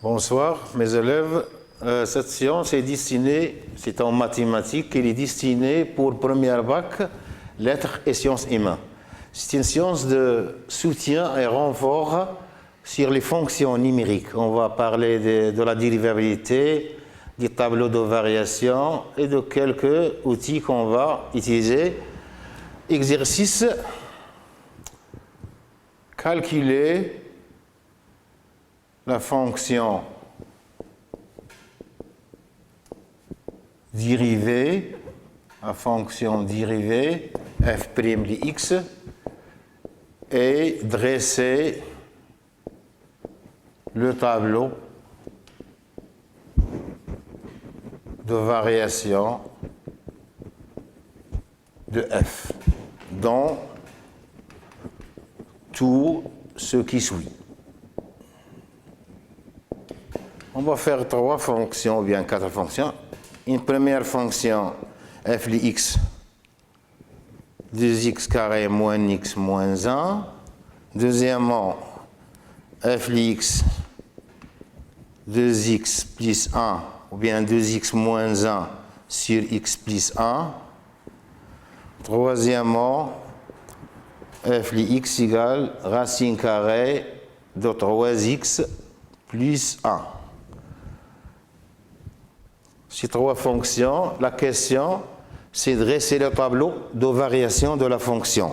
Bonsoir, mes élèves. Cette séance est destinée, c'est en mathématiques, elle est destinée pour première bac, lettres et sciences humaines. C'est une séance de soutien et renfort sur les fonctions numériques. On va parler de la dérivabilité, des tableaux de variation et de quelques outils qu'on va utiliser. Exercice, calculer la fonction dérivée, f' de x, et dresser le tableau de variation de f dans tout ce qui suit. On va faire trois fonctions ou bien quatre fonctions. Une première fonction f de x, 2x carré moins x moins 1. Deuxièmement, f de x, 2x plus 1 ou bien 2x moins 1 sur x plus 1. Troisièmement, f de x égale racine carrée de 3x plus 1. Ces trois fonctions, la question, c'est de dresser le tableau de variation de la fonction.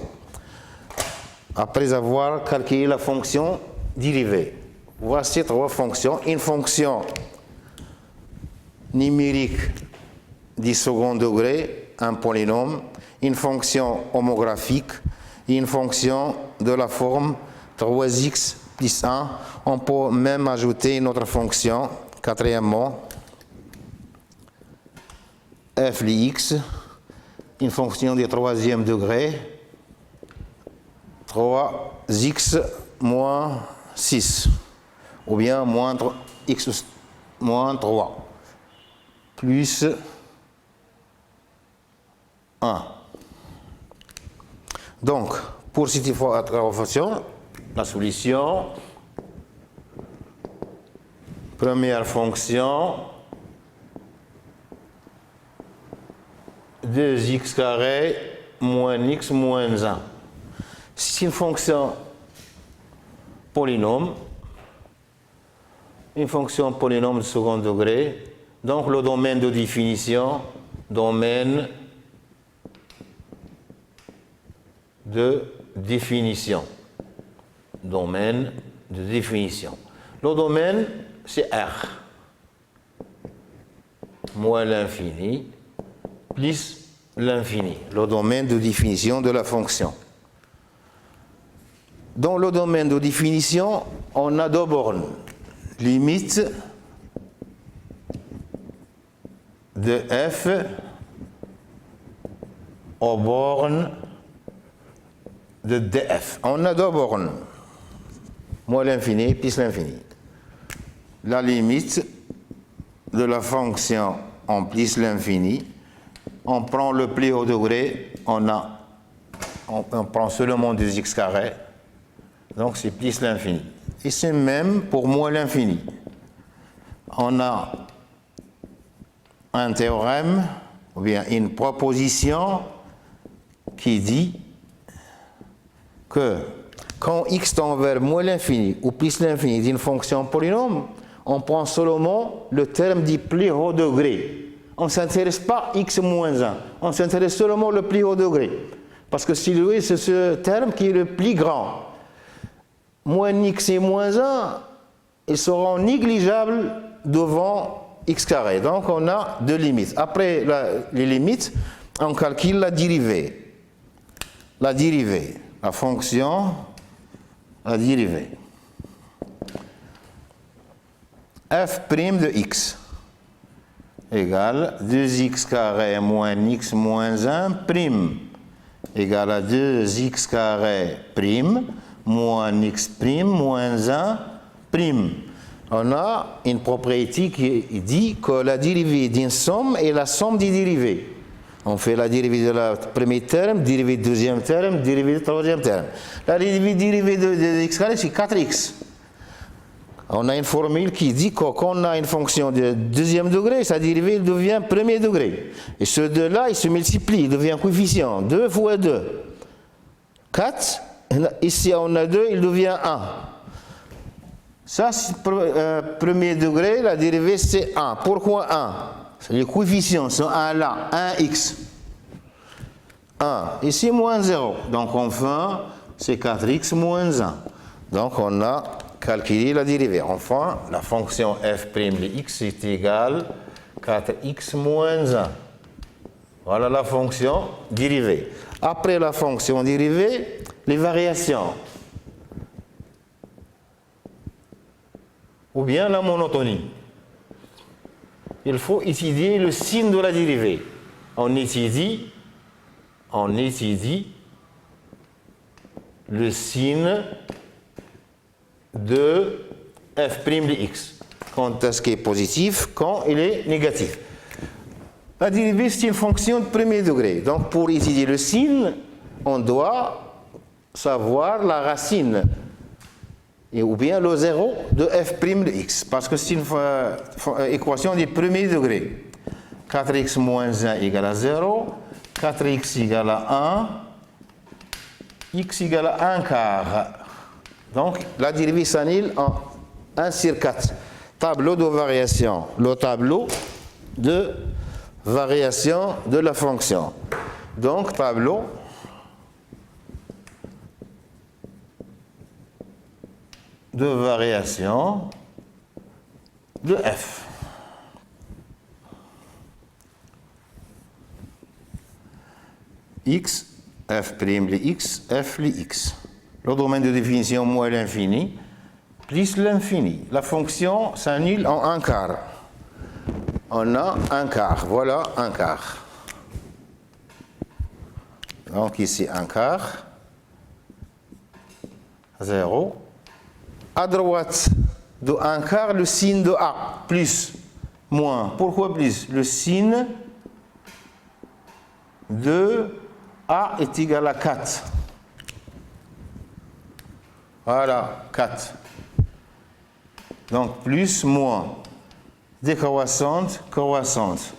Après avoir calculé la fonction dérivée. Voici trois fonctions. Une fonction numérique du second degré, un polynôme. Une fonction homographique. Et une fonction de la forme 3x plus 1. On peut même ajouter une autre fonction, quatrièmement, f de x, une fonction du troisième degré, 3x moins 6, ou bien moins x moins 3, plus 1. Donc, pour cette fonction, la solution, première fonction, 2x carré moins x moins 1. C'est une fonction polynôme, de second degré. Donc le domaine de définition, Le domaine, c'est R, moins l'infini, plus l'infini, le domaine de définition de la fonction. Dans le domaine de définition, on a deux bornes. Limite de f aux bornes de df. On a deux bornes, moins l'infini plus l'infini. La limite de la fonction en plus l'infini, on prend le plus haut degré, on prend seulement 2x carré, donc c'est plus l'infini. Et c'est même pour moins l'infini. On a un théorème, ou bien une proposition qui dit que quand x tend vers moins l'infini ou plus l'infini d'une fonction polynôme, on prend seulement le terme du plus haut degré. On ne s'intéresse pas x moins 1, on s'intéresse seulement le plus haut degré. Parce que c'est ce terme qui est le plus grand. Moins x et moins 1, ils seront négligeables devant x carré. Donc on a deux limites. Après les limites, on calcule la dérivée. La fonction, la dérivée. f' de x égale 2x carré moins x moins 1 prime égale à 2x carré prime moins x prime moins 1 prime. On a une propriété qui dit que la dérivée d'une somme est la somme des dérivées. On fait la dérivée de la premier terme, dérivée du deuxième terme, dérivée du troisième terme. La dérivée de x carré, c'est 4x. On a une formule qui dit que quand on a une fonction de deuxième degré, sa dérivée devient premier degré. Et ce 2-là, il se multiplie, il devient coefficient. 2 fois 2, 4. Ici, on a 2, il devient 1. Ça, c'est premier degré, la dérivée, c'est 1. Pourquoi 1? Les coefficients sont 1 là, 1x. 1. Ici, moins 0. Donc, enfin, c'est 4x moins 1. Donc, on a calculé la dérivée. Enfin, la fonction f' de x est égale 4x moins 1. Voilà la fonction dérivée. Après la fonction dérivée, les variations. Ou bien la monotonie. Il faut étudier le signe de la dérivée. On étudie le signe de f' de x. Quand est-ce qu'il est positif, quand il est négatif. La dérivée, c'est une fonction de premier degré. Donc, pour étudier le signe, on doit savoir la racine, ou bien le zéro de f' de x, parce que c'est une équation du premier degré. 4x moins 1 égale à 0, 4x égale à 1, x égale à 1 quart. Donc, la dérivée s'annule en 1 sur 4. Tableau de variation. Le tableau de variation de la fonction. Donc, tableau de variation de f. X, f' de x, f de x. Le domaine de définition moins l'infini, plus l'infini. La fonction s'annule en 1 quart. On a 1 quart. Voilà 1 quart. Donc ici 1 quart. 0. À droite de 1 quart, le signe de A. Plus, moins. Pourquoi plus? Le signe de A est égal à 4. Voilà, 4. Donc, plus, moins. Décroissante, croissante.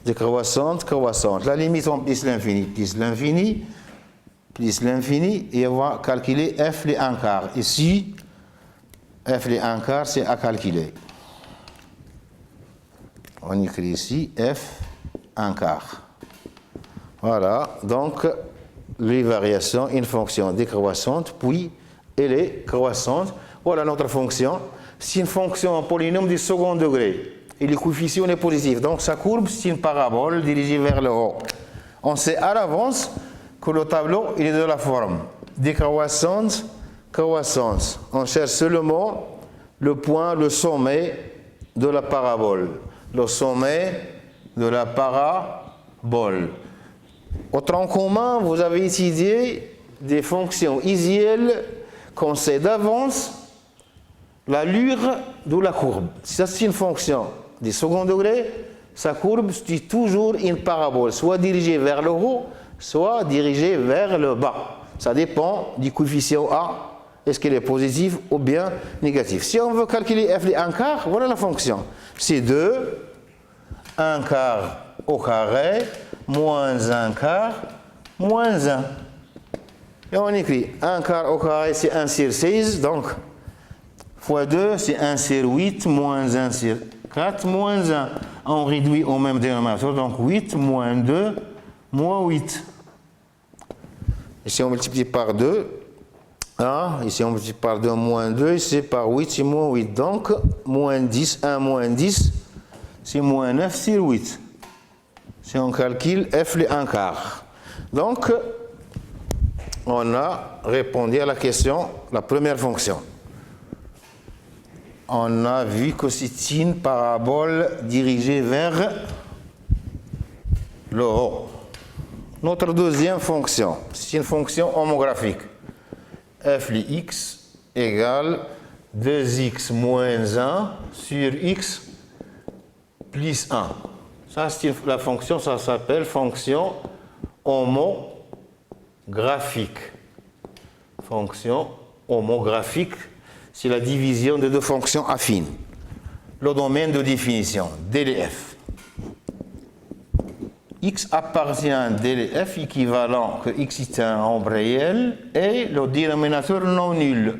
Décroissante, croissante. La limite en plus l'infini. Plus l'infini, et on va calculer f de 1 quart. Ici, f de 1 quart, c'est à calculer. On écrit ici f 1 quart. Voilà, donc les variations, une fonction décroissante, puis elle est croissante. Voilà notre fonction. C'est une fonction en polynôme du second degré. Et le coefficient est positif. Donc sa courbe, c'est une parabole dirigée vers le haut. On sait à l'avance que le tableau il est de la forme décroissante, croissance. On cherche seulement le point, le sommet de la parabole. Le sommet de la parabole. Au tronc commun, vous avez étudié des fonctions isuelles qu'on sait d'avance l'allure de la courbe. Ça, c'est une fonction du second degré. Sa courbe, c'est toujours une parabole, soit dirigée vers le haut, soit dirigée vers le bas. Ça dépend du coefficient A. Est-ce qu'il est positif ou bien négatif? Si on veut calculer f de 1 quart, voilà la fonction. C'est 2, 1 quart au carré, moins 1 quart, moins 1. Et on écrit 1 quart au carré, c'est 1 sur 6, donc fois 2, c'est 1 sur 8, moins 1 sur 4, moins 1. On réduit au même dénominateur, donc 8 moins 2, moins 8. Ici, on multiplie par 2. 1, ici, on multiplie par 2, moins 2. Ici, par 8, c'est moins 8. Donc, moins 10, 1 moins 10, c'est moins 9 sur 8. Si on calcule f de 1 quart. Donc, on a répondu à la question, la première fonction. On a vu que c'est une parabole dirigée vers le haut. Notre deuxième fonction, c'est une fonction homographique. f de x égale 2x moins 1 sur x plus 1. Ça, c'est la fonction, ça s'appelle fonction homographique. Fonction homographique. c'est la division de deux fonctions affines. Le domaine de définition, DLF. X appartient à DLF équivalent que X est un nombre réel et le dénominateur non nul,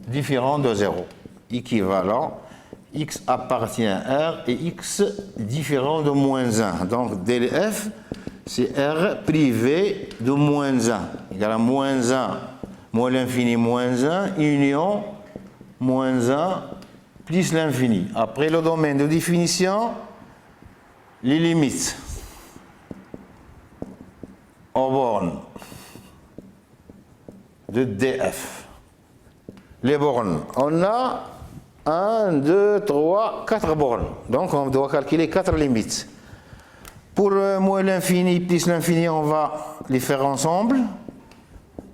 différent de 0. Équivalent, X appartient à R et X différent de moins 1. Donc DLF, c'est R privé de moins 1. Égal à moins 1, moins l'infini moins 1, union moins 1 plus l'infini. Après le domaine de définition, les limites aux bornes de DF. Les bornes, on a 1, 2, 3, 4 bornes. Donc on doit calculer 4 limites. Pour moins l'infini plus l'infini, on va les faire ensemble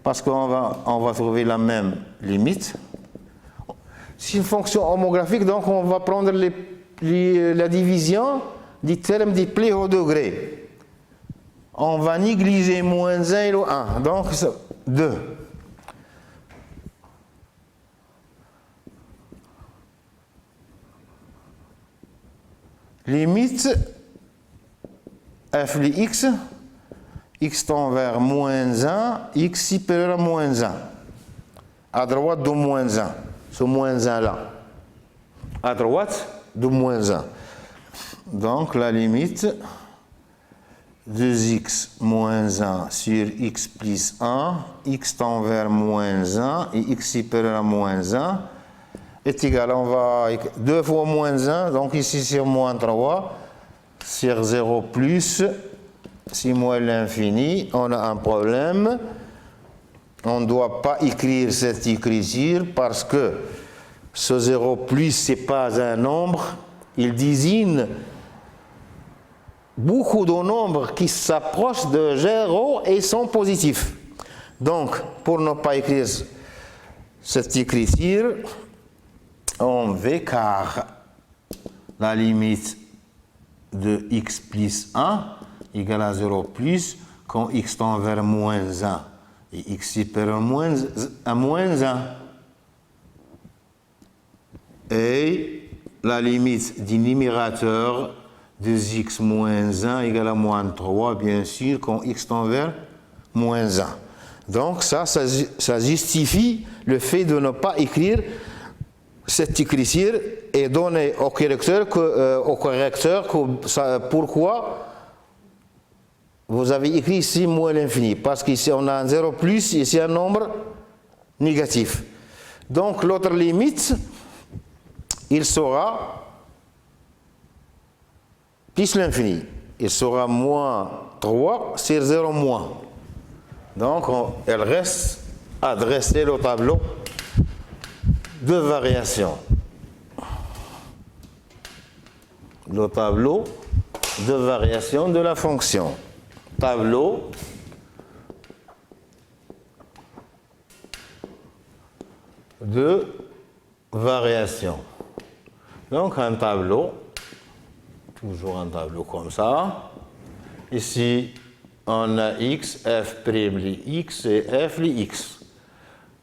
parce qu'on va trouver la même limite. C'est une fonction homographique, donc on va prendre la division du terme du plus haut degré. On va négliger moins 1 et le 1, donc 2. Limite f de x, x tend vers moins 1, x supérieur à moins 1. À droite de moins 1, ce moins 1 là. À droite de moins 1. Donc la limite 2x moins 1 sur x plus 1, x tend vers moins 1 et x supérieur à moins 1 est égal, on va 2 fois moins 1, donc ici c'est moins 3, sur 0 plus, si moins l'infini, on a un problème. On ne doit pas écrire cette écriture parce que ce 0 plus, ce n'est pas un nombre, il désigne beaucoup de nombres qui s'approchent de 0 et sont positifs. Donc, pour ne pas écrire cette écriture, on V car la limite de x plus 1 égale à 0 plus quand x tend vers moins 1 et x supérieur à moins 1. Et la limite du numérateur de x moins 1 égale à moins 3, bien sûr, quand x tend vers moins 1. Donc ça justifie le fait de ne pas écrire cette écriture et donner au correcteur pourquoi vous avez écrit ici moins l'infini. Parce qu'ici on a un 0 plus, ici un nombre négatif. Donc l'autre limite, il sera plus l'infini. Il sera moins 3 sur 0 moins. Donc elle reste à dresser le tableau de variation. Le tableau de variation de la fonction. Tableau de variation. Donc un tableau, toujours un tableau comme ça. Ici, on a x, f' les x et f les x.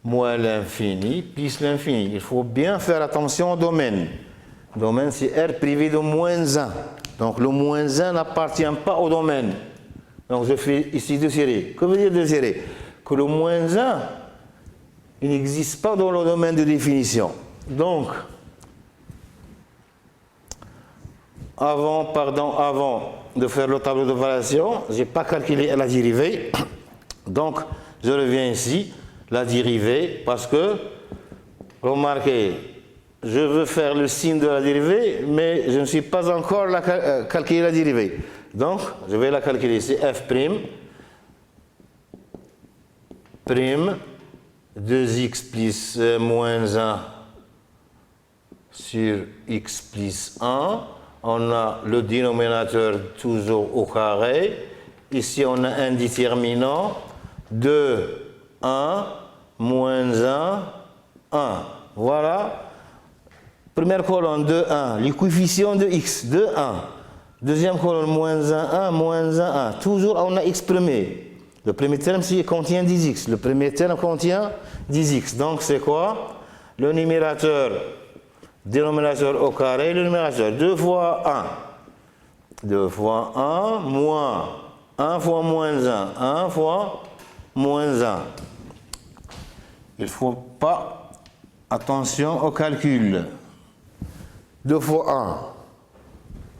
Moins l'infini plus l'infini. Il faut bien faire attention au domaine. Le domaine, c'est R privé de moins 1. Donc le moins 1 n'appartient pas au domaine. Donc je fais ici 2 séries. Que veut dire 2 séries? Que le moins 1, il n'existe pas dans le domaine de définition. Donc, avant de faire le tableau de variation, je n'ai pas calculé la dérivée. Donc, je reviens ici. La dérivée, parce que, remarquez, je veux faire le signe de la dérivée, mais je ne suis pas encore calculé la dérivée. Donc, je vais la calculer. C'est f', prime, 2x plus moins 1 sur x plus 1. On a le dénominateur toujours au carré. Ici, on a un déterminant, 2, 1, moins 1, 1. Voilà. Première colonne, 2, 1. Les coefficients de x, 2, 1. Deuxième colonne, moins 1, 1, moins 1, 1. Toujours, on a exprimé. Le premier terme contient 10x. Le premier terme contient 10x. Donc, c'est quoi? le numérateur, dénominateur au carré, le numérateur. 2 fois 1. 2 fois 1 moins 1 fois moins 1. 1 fois moins 1. Il ne faut pas, attention au calcul. 2 fois 1,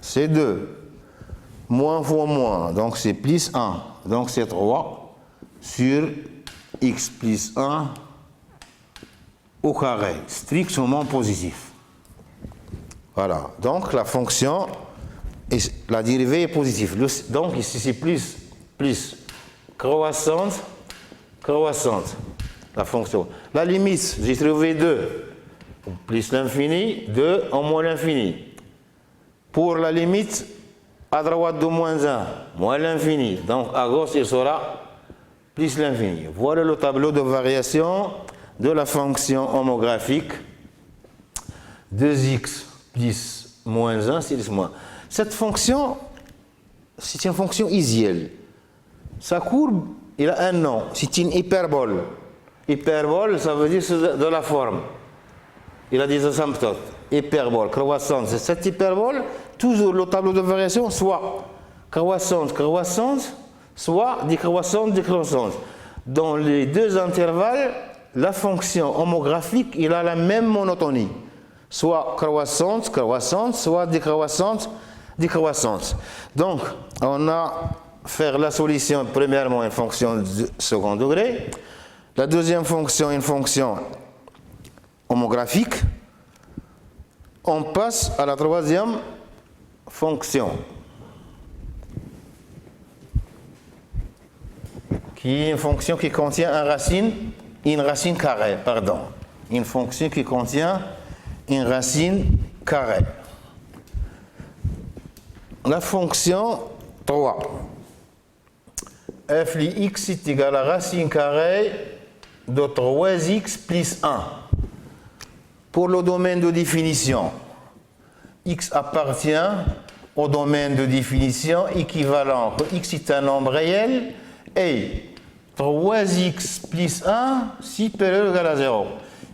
c'est 2. Moins fois moins, donc c'est plus 1. Donc c'est 3 sur x plus 1 au carré, strictement positif. Voilà, donc la fonction, la dérivée est positive. Donc ici c'est plus croissante, la fonction. La limite, j'ai trouvé 2, plus l'infini, 2 en moins l'infini. Pour la limite, à droite de moins 1, moins l'infini. Donc à gauche, il sera plus l'infini. Voilà le tableau de variation de la fonction homographique 2x plus moins 1, c'est moins. Cette fonction, c'est une fonction isielle. Sa courbe, il a un nom, c'est une hyperbole. Hyperbole, ça veut dire de la forme. Il a des asymptotes. Hyperbole, croissante, c'est cette hyperbole, toujours le tableau de variation, soit croissante, soit décroissante. Dans les deux intervalles, la fonction homographique, il a la même monotonie. Soit croissante, soit décroissante. Donc, on a fait la solution, premièrement, une fonction de second degré. La deuxième fonction, une fonction homographique. On passe à la troisième fonction, qui est une fonction qui contient une racine carrée, pardon. Une fonction qui contient une racine carrée. La fonction 3. f de x est égal à racine carrée de 3x plus 1. Pour le domaine de définition, x appartient au domaine de définition équivalent que x est un nombre réel et 3x plus 1 supérieur ou égal à 0.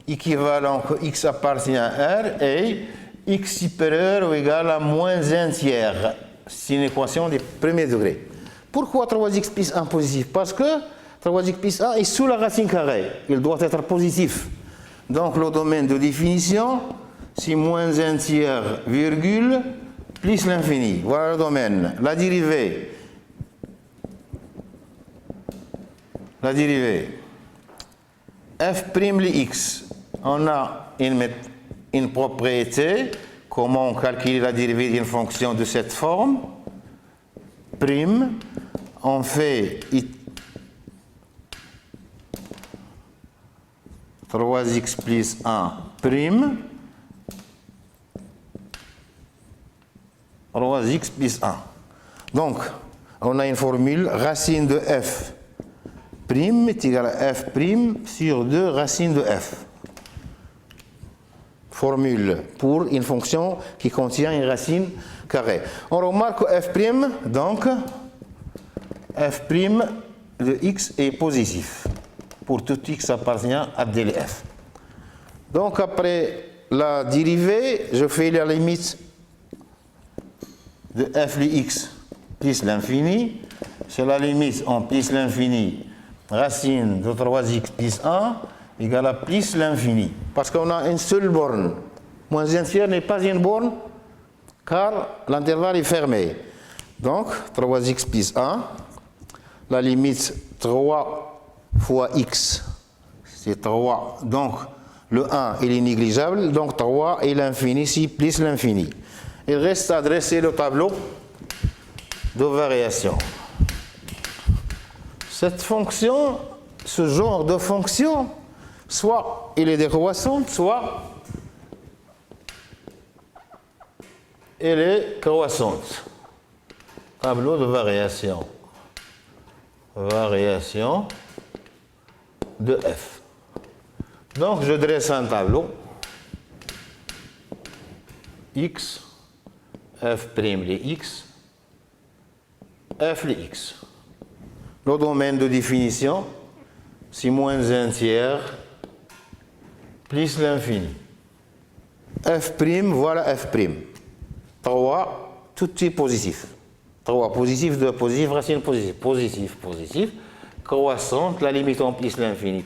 Équivalent que x appartient à R et x supérieur ou égal à moins 1 tiers. C'est une équation du premier degré. Pourquoi 3x plus 1 positif? Parce que 3x plus 1 est sous la racine carrée. Il doit être positif. Donc le domaine de définition, c'est moins 1 tiers, virgule, plus l'infini. Voilà le domaine. La dérivée. F' de x. On a une propriété. Comment calculer la dérivée d'une fonction de cette forme? Prime. On fait 3x plus 1 prime. 3x plus 1. Donc, on a une formule racine de f prime est égal à f prime sur 2 racine de f. Formule pour une fonction qui contient une racine carrée. On remarque que f prime, donc, f prime de x est positif. Pour tout x appartient à dlf. Donc, après la dérivée, je fais la limite de f de x plus l'infini. C'est la limite en plus l'infini, racine de 3x plus 1 égale à plus l'infini. Parce qu'on a une seule borne. Moins 1 tiers n'est pas une borne car l'intervalle est fermé. Donc, 3x plus 1, la limite 3 fois x, c'est 3. Donc, le 1, il est négligeable. Donc, 3 et l'infini, ici, plus l'infini. Il reste à dresser le tableau de variation. Cette fonction, ce genre de fonction, soit il est décroissante, soit elle est croissante. Tableau de variation. Variation de f. Donc, je dresse un tableau. X, f' de x, f de x. Le domaine de définition, c'est moins 1 tiers plus l'infini. F', voilà F'. 3, tout est positif. 3 positif, 2 positif, racine positive. Positif, positif. Croissante, la limite en plus l'infini.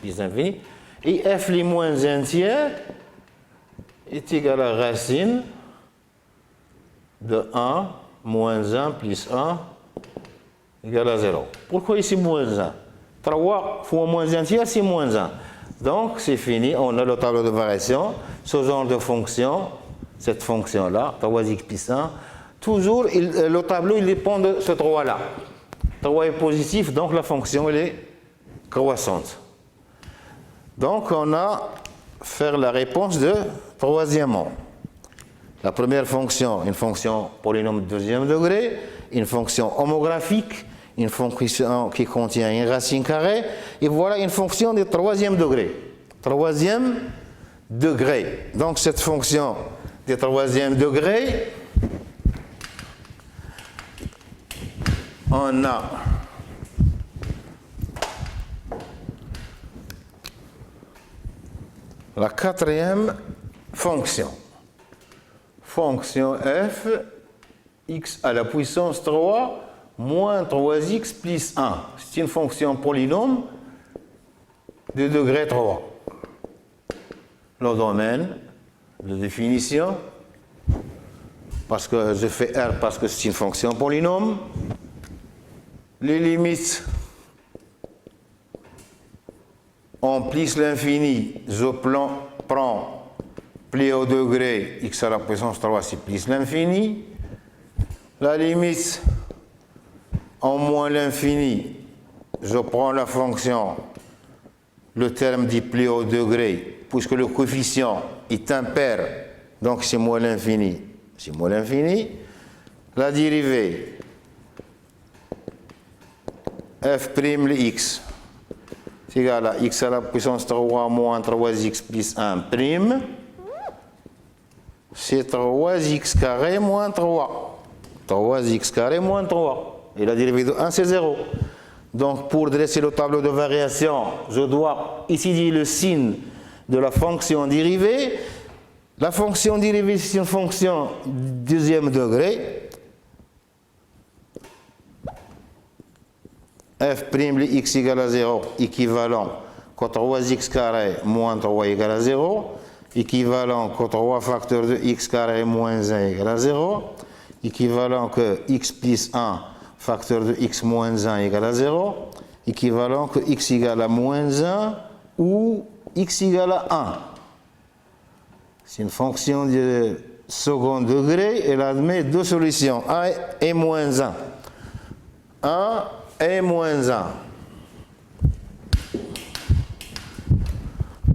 Et f les moins 1 tiers est égal à racine de 1 moins 1 plus 1 égale à 0. Pourquoi ici moins 1? 3 fois moins 1 tiers, c'est moins 1. Donc c'est fini, on a le tableau de variation. Ce genre de fonction, cette fonction-là, 3x plus 1, toujours le tableau il dépend de ce 3-là. 3 est positif, donc la fonction elle est croissante. Donc on a fait la réponse de troisièmement. La première fonction, une fonction polynôme de deuxième degré, une fonction homographique, une fonction qui contient une racine carrée, et voilà une fonction de troisième degré. Troisième degré. Donc cette fonction de troisième degré, on a la quatrième fonction. Fonction f, x à la puissance 3, moins 3x plus 1. C'est une fonction polynôme de degré 3. Le domaine de définition, parce que je fais R parce que c'est une fonction polynôme. Les limites en plus l'infini, je prends pli au degré, x à la puissance 3, c'est plus l'infini. La limite en moins l'infini, je prends la fonction, le terme dit pli au degré, puisque le coefficient est impair, donc c'est moins l'infini, c'est moins l'infini. La dérivée, f' le x, c'est égal à x à la puissance 3 moins 3x plus 1 prime, c'est 3x carré moins 3. 3x carré moins 3. Et la dérivée de 1, c'est 0. Donc, pour dresser le tableau de variation, je dois étudier le signe de la fonction dérivée. La fonction dérivée, c'est une fonction deuxième degré. f' le x égale à 0, équivalent que 3x carré moins 3 égale à 0. Équivalent que 3 facteurs de x carré moins 1 égale à 0. Équivalent que x plus 1 facteur de x moins 1 égale à 0. Équivalent que x égale à moins 1 ou x égale à 1. C'est une fonction de second degré, elle admet deux solutions, 1 et moins 1. 1 et moins 1.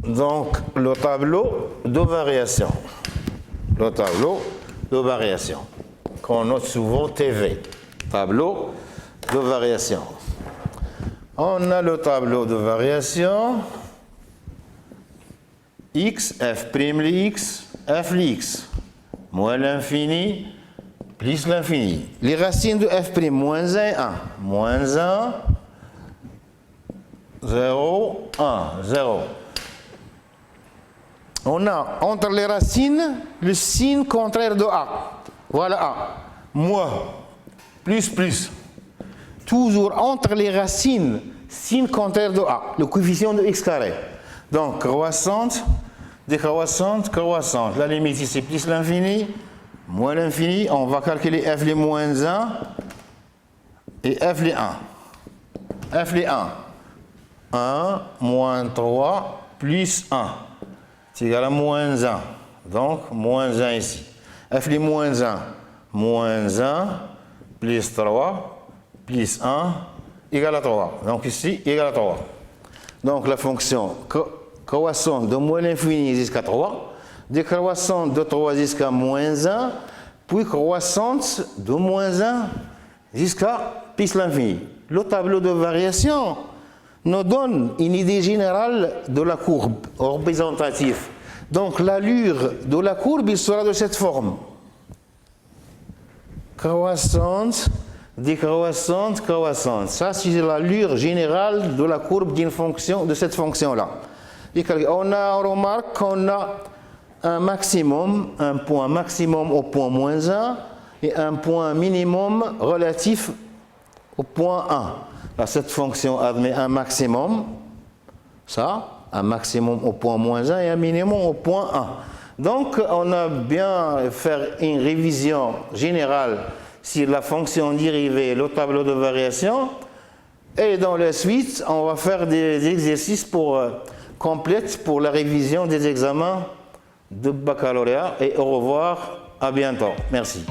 Donc, le tableau de variation. Le tableau de variation. Qu'on note souvent TV. Tableau de variation. On a le tableau de variation. X, f' le x, f l'x. Moins l'infini, plus l'infini. Les racines de f', moins 1, 1. Moins 1, 0, 1, 0. On a entre les racines le signe contraire de A. Voilà A. Moins, plus. Toujours entre les racines, signe contraire de A. Le coefficient de x carré. Donc, croissante, décroissante, croissante. La limite ici, plus l'infini, moins l'infini. On va calculer f les moins 1 et f les 1. F les 1. 1 moins 3 plus 1. C'est égal à moins 1. Donc, moins 1 ici. F les moins 1. Moins 1 plus 3 plus 1 égale à 3. Donc, ici, égal à 3. Donc, la fonction croissante de moins l'infini jusqu'à 3, décroissante de 3 jusqu'à moins 1, puis croissante de moins 1 jusqu'à plus l'infini. Le tableau de variation nous donne une idée générale de la courbe représentative. Donc l'allure de la courbe, il sera de cette forme. Croissante, décroissante, croissante. Ça, c'est l'allure générale de la courbe d'une fonction, de cette fonction-là. On remarque qu'on a un maximum, un point maximum au point moins 1 et un point minimum relatif au point 1. Là, cette fonction admet un maximum, ça, un maximum au point moins 1 et un minimum au point 1. Donc, on a bien fait une révision générale sur la fonction dérivée et le tableau de variation. Et dans la suite, on va faire des exercices complètes pour la révision des examens de baccalauréat. Et au revoir, à bientôt. Merci.